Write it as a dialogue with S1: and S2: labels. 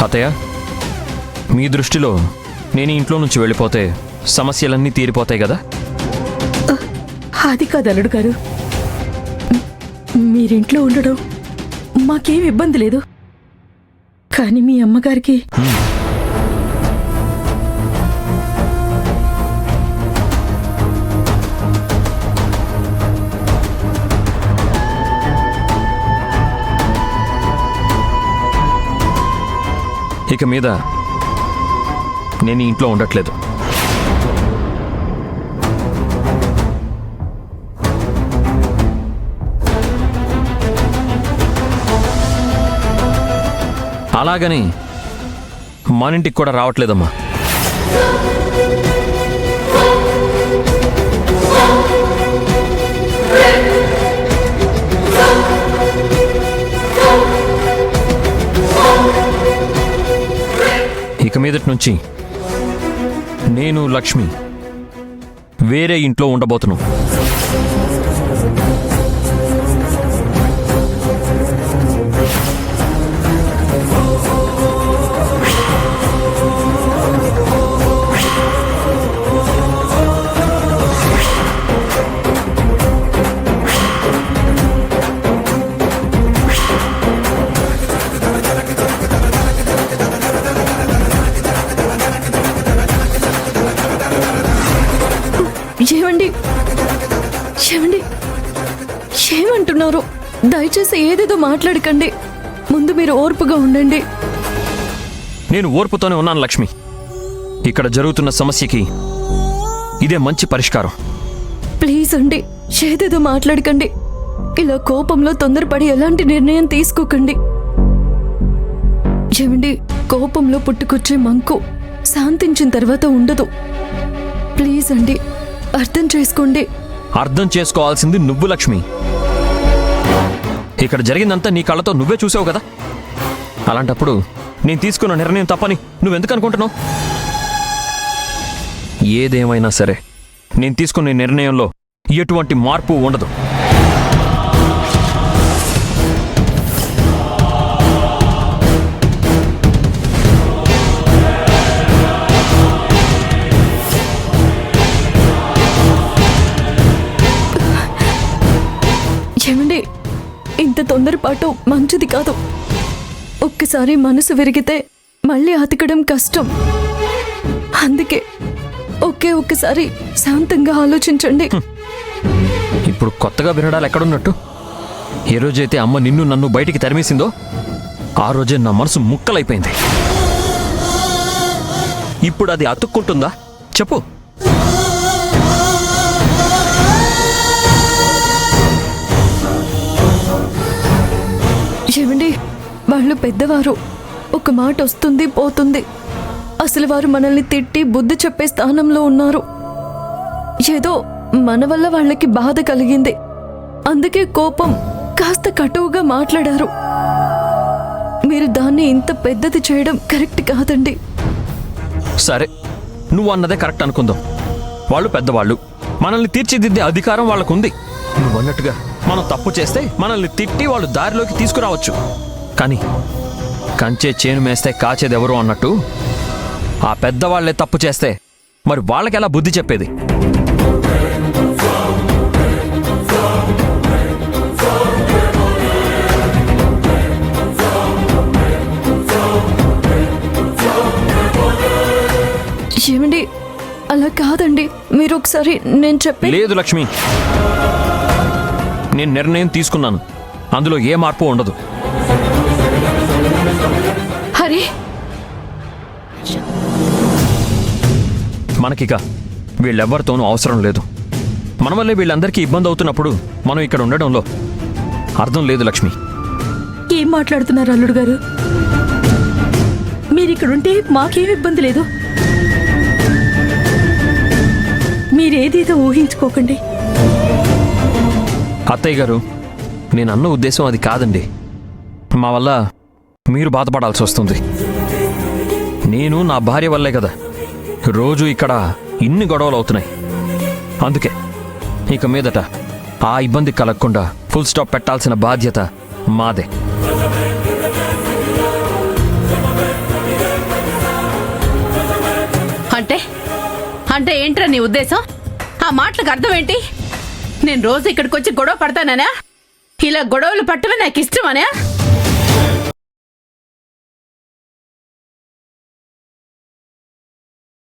S1: అత్తయ్య, మీ దృష్టిలో నేను ఇంట్లో నుంచి వెళ్ళిపోతే సమస్యలన్నీ తీరిపోతాయి కదా?
S2: అది కాదు అల్లుడు గారు, మీరింట్లో ఉండడం మాకేం ఇబ్బంది లేదు. కానీ మీ అమ్మగారికి
S1: ఇక మీద నేను ఇంట్లో ఉండట్లేదు. అలాగని మన ఇంటికి కూడా రావట్లేదమ్మా. ఇక మీదటి నుంచి నేను లక్ష్మి వేరే ఇంట్లో ఉండబోతున్నాం.
S2: ఏమండి ఏమండి ఏమంటున్నారు? దయచేసి ఏదేదో మాట్లాడకండి. ముందు మీరు ఓర్పుగా ఉండండి.
S1: నేను ఓర్పుతోనే ఉన్నాను లక్ష్మి. ఇక్కడ జరుగుతున్న సమస్యకి ఇదే మంచి పరిష్కారం.
S2: ప్లీజ్ అండి, ఏదేదో మాట్లాడకండి. ఇలా కోపంలో తొందరపడి ఎలాంటి నిర్ణయం తీసుకోకండి. ఏమండి, కోపంలో పుట్టుకొచ్చే మంకు శాంతించిన తర్వాత ఉండదు. ప్లీజ్ అండి, అర్థం చేసుకోండి.
S1: అర్థం చేసుకోవాల్సింది నువ్వు లక్ష్మి. ఇక్కడ జరిగిందంతా నీ కళ్ళతో నువ్వే చూసావు కదా. అలాంటప్పుడు నేను తీసుకున్న నిర్ణయం తప్పని నువ్వెందుకు అనుకుంటున్నావు? ఏదేమైనా సరే నేను తీసుకున్న నిర్ణయంలో ఎటువంటి మార్పు ఉండదు.
S2: ఏమండి, ఇంత తొందరపాటు మంచిది కాదు. ఒక్కసారి మనసు విరిగితే మళ్ళీ అతకడం కష్టం. అందుకే ఒక్కసారి శాంతంగా ఆలోచించండి.
S1: ఇప్పుడు కొత్తగా వినడాలు ఎక్కడున్నట్టు? ఏ రోజైతే అమ్మ నిన్ను నన్ను బయటికి తరిమేసిందో ఆ రోజే నా మనసు ముక్కలైపోయింది. ఇప్పుడు అది అతుక్కుంటుందా చెప్పు?
S2: ఏమండి, వాళ్ళు పెద్దవారు. ఒక మాట వస్తుంది పోతుంది. అసలు వారు మనల్ని తిట్టి బుద్ధి చెప్పే స్థానంలో ఉన్నారు. ఏదో మన వల్ల వాళ్ళకి బాధ కలిగింది, అందుకే కోపం కాస్త కటువుగా మాట్లాడారు. మీరు దాన్ని ఇంత పెద్దది చేయడం కరెక్ట్ కాదండి.
S1: సరే, నువ్వు అన్నదే కరెక్ట్ అనుకుందాం. వాళ్ళు పెద్దవాళ్ళు, మనల్ని తీర్చిదిద్దే అధికారం వాళ్ళకుంది. నువ్వు అన్నట్టుగా మనం తప్పు చేస్తే మనల్ని తిట్టి వాళ్ళు దారిలోకి తీసుకురావచ్చు. కానీ కంచే చేను మేస్తే కాచేదెవరు అన్నట్టు ఆ పెద్దవాళ్లే తప్పు చేస్తే మరి వాళ్ళకి ఎలా బుద్ధి చెప్పేది?
S2: ఏమండి, అలా కాదండి. మీరు ఒకసారి నేను చెప్పే.
S1: లేదు లక్ష్మి, నేను నిర్ణయం తీసుకున్నాను. అందులో ఏ మార్పు ఉండదు.
S2: హరి,
S1: మనకిక వీళ్ళెవ్వరితోనూ అవసరం లేదు. మన వల్లే వీళ్ళందరికీ ఇబ్బంది అవుతున్నప్పుడు మనం ఇక్కడ ఉండడంలో అర్థం లేదు లక్ష్మి.
S2: ఏం మాట్లాడుతున్నారు అల్లుడు గారు? మీరిక్కడుంటే మాకేం ఇబ్బంది లేదు. మీరేదేదో ఊహించుకోకండి.
S1: అత్తయ్య గారు, నేను అన్న ఉద్దేశం అది కాదండి. మా వల్ల మీరు బాధపడాల్సి వస్తుంది. నేను నా భార్య వల్లే కదా రోజు ఇక్కడ ఇన్ని గొడవలు అవుతున్నాయి. అందుకే ఇక మీదట ఆ ఇబ్బంది కలగకుండా ఫుల్ స్టాప్ పెట్టాల్సిన బాధ్యత మాదే.
S3: అంటే అంటే ఏంట్రా నీ ఉద్దేశం? ఆ మాటలకు అర్థం ఏంటి? నేను రోజు ఇక్కడికి వచ్చి గొడవ పడతానా? ఇలా గొడవలు పట్టమే నాకు ఇష్టమనా?